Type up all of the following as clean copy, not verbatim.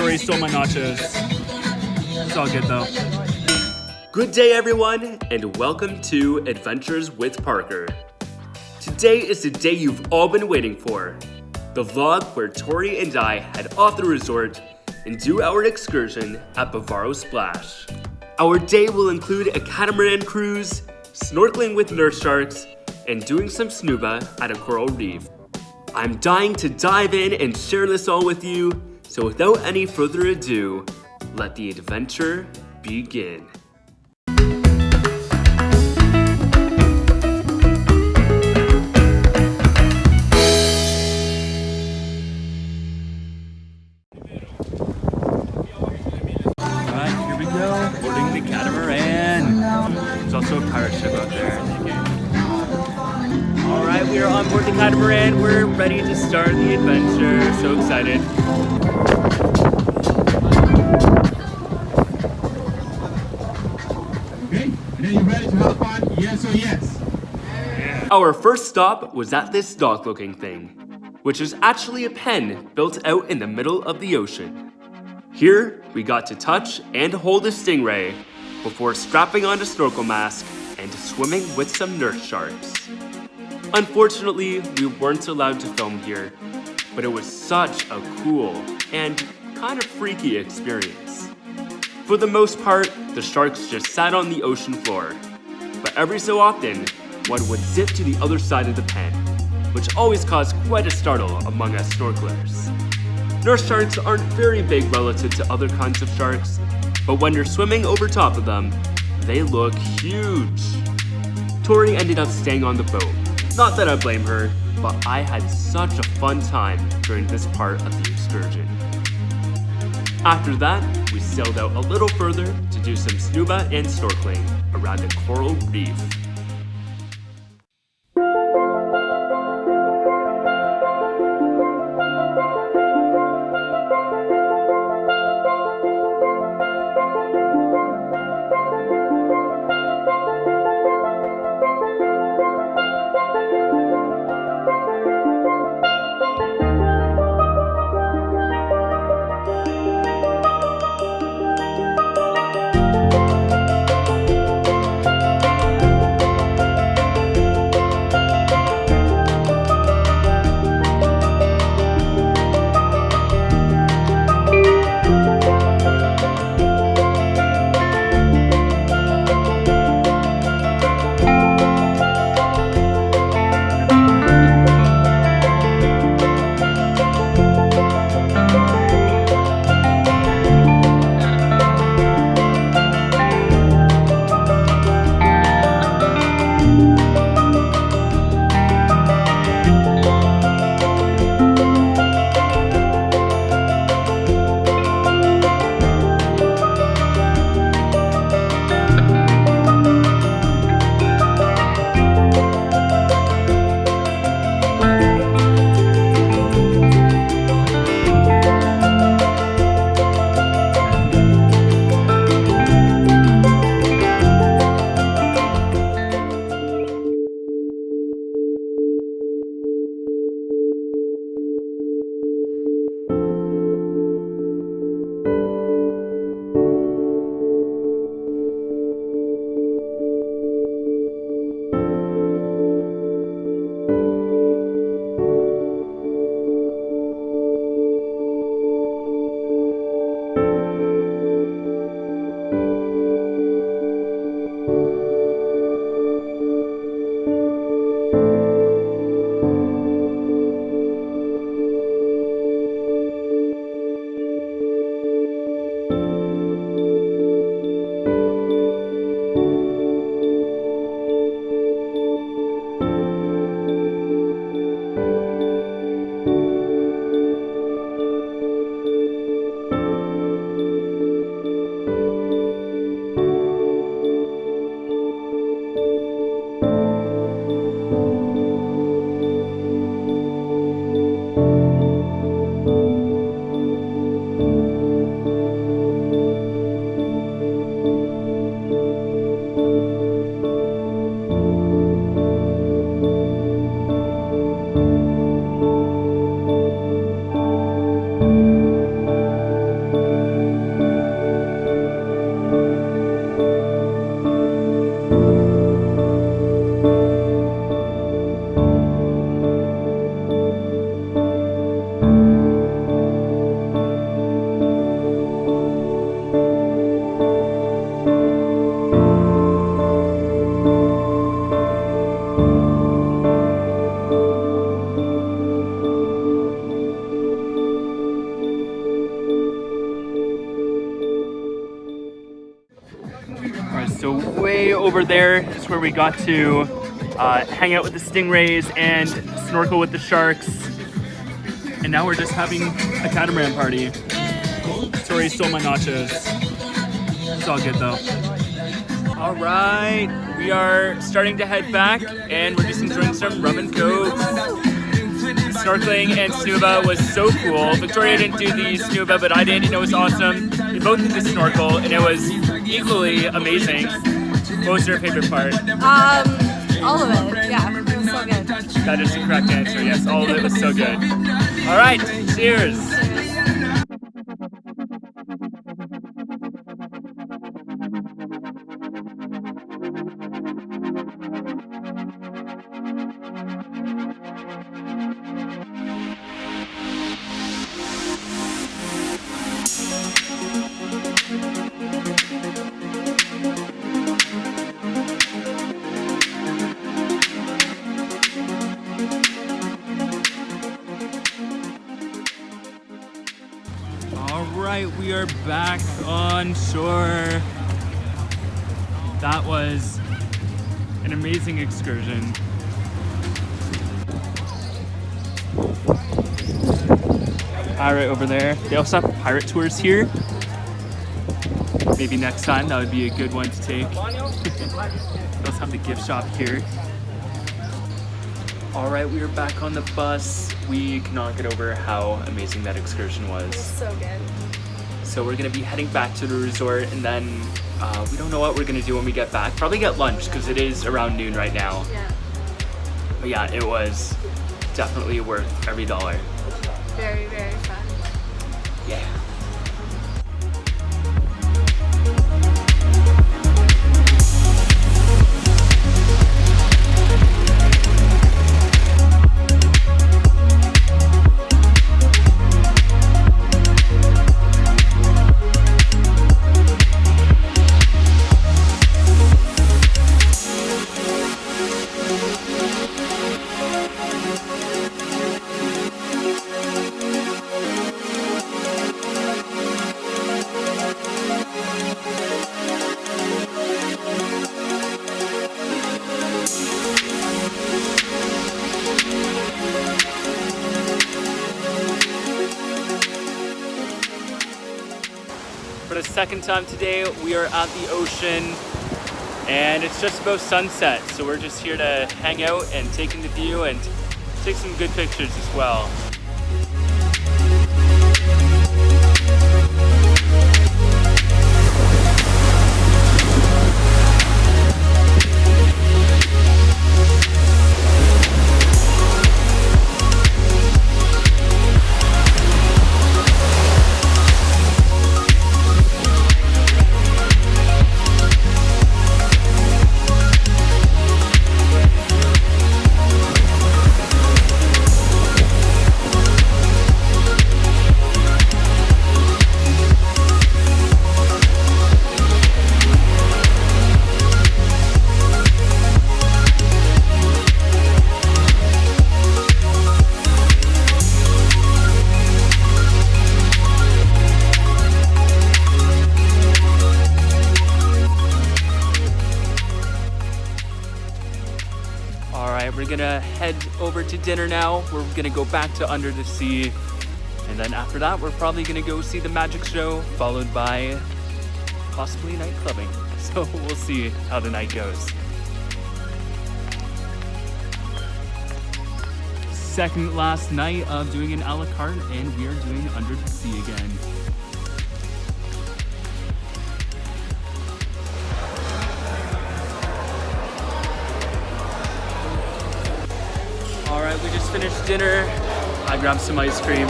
Tori stole my nachos. It's all good though. Good day everyone, and welcome to Adventures with Parker. Today is the day you've all been waiting for. The vlog where Tori and I head off the resort and do our excursion at Bavaro Splash. Our day will include a catamaran cruise, snorkeling with nurse sharks, and doing some snuba at a coral reef. I'm dying to dive in and share this all with you, so without any further ado, let the adventure begin. Alright, here we go. Boarding the catamaran. There's also a pirate ship out there. Alright, we are on board the catamaran. We're ready to start the adventure. So excited. Okay, and then you ready to have fun? Yes or yes? Our first stop was at this dog-looking thing, which is actually a pen built out in the middle of the ocean. Here, we got to touch and hold a stingray before strapping on a snorkel mask and swimming with some nurse sharks. Unfortunately, we weren't allowed to film here, but it was such a cool and kind of freaky experience. For the most part, the sharks just sat on the ocean floor, but every so often, one would zip to the other side of the pen, which always caused quite a startle among us snorkelers. Nurse sharks aren't very big relative to other kinds of sharks, but when you're swimming over top of them, they look huge. Tori ended up staying on the boat. Not that I blame her, but I had such a fun time during this part of the excursion. After that, we sailed out a little further to do some snuba and snorkeling around a coral reef. over there is where we got to hang out with the stingrays and snorkel with the sharks. And now we're just having a catamaran party. Tori stole my nachos. It's all good though. All right, we are starting to head back and we're just enjoying some rum and coke. Snorkeling and Snuba was so cool. Victoria didn't do the Snuba, but I did, and it was awesome. We both did the snorkel, and it was equally amazing. What was your favorite part? All of it, yeah, it was so good. That is the correct answer, yes, all of it was so good. All right, cheers. Alright, we are back on shore. That was an amazing excursion. Pirate over there. They also have pirate tours here. Maybe next time that would be a good one to take. They also have the gift shop here. Alright, we are back on the bus. We cannot get over how amazing that excursion was. So good. So we're gonna be heading back to the resort, and then we don't know what we're gonna do when we get back. Probably get lunch, because it is around noon right now. Yeah. But yeah, it was definitely worth every dollar. Very, very fun. Yeah. For the second time today, we are at the ocean, and it's just about sunset, so we're just here to hang out and take in the view and take some good pictures as well. We're gonna head over to dinner now. We're gonna go back to Under the Sea, and then after that we're probably gonna go see the magic show, followed by possibly night clubbing. So we'll see how the night goes. Second last night of doing an a la carte, and we are doing Under the Sea again. Alright, we just finished dinner. I grabbed some ice cream,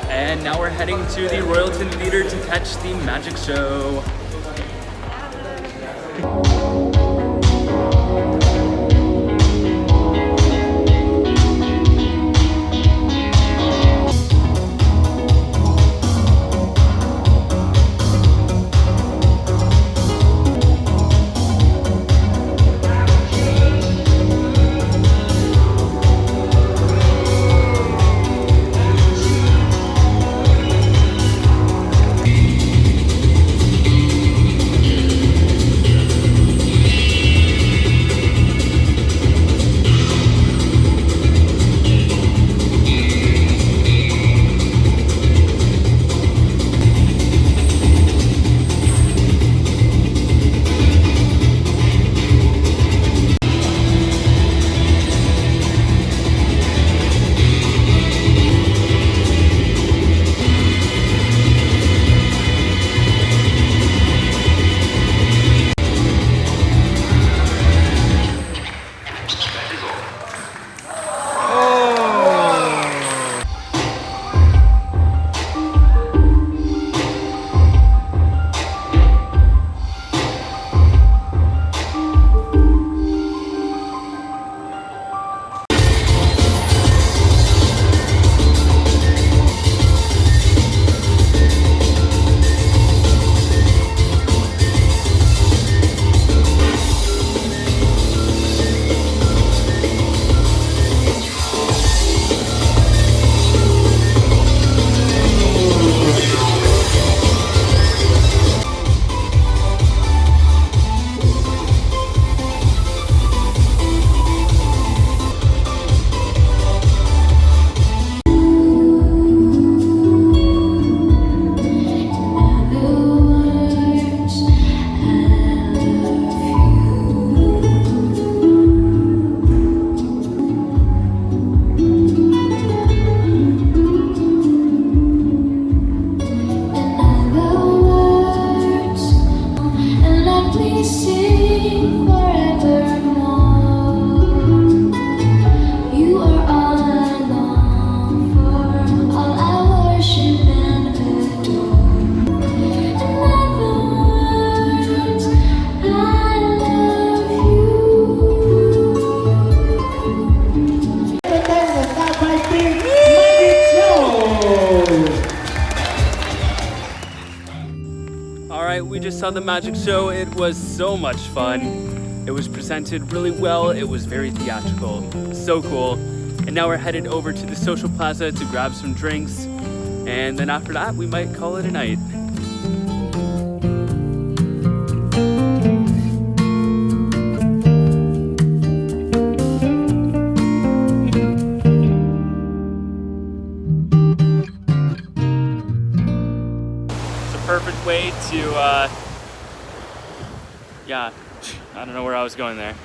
and now we're heading to the Royalton Theater to catch the magic show. All right, we just saw the magic show. It was so much fun. It was presented really well. It was very theatrical. So cool. And now we're headed over to the social plaza to grab some drinks. And then after that, we might call it a night. Perfect way to, yeah, I don't know where I was going there.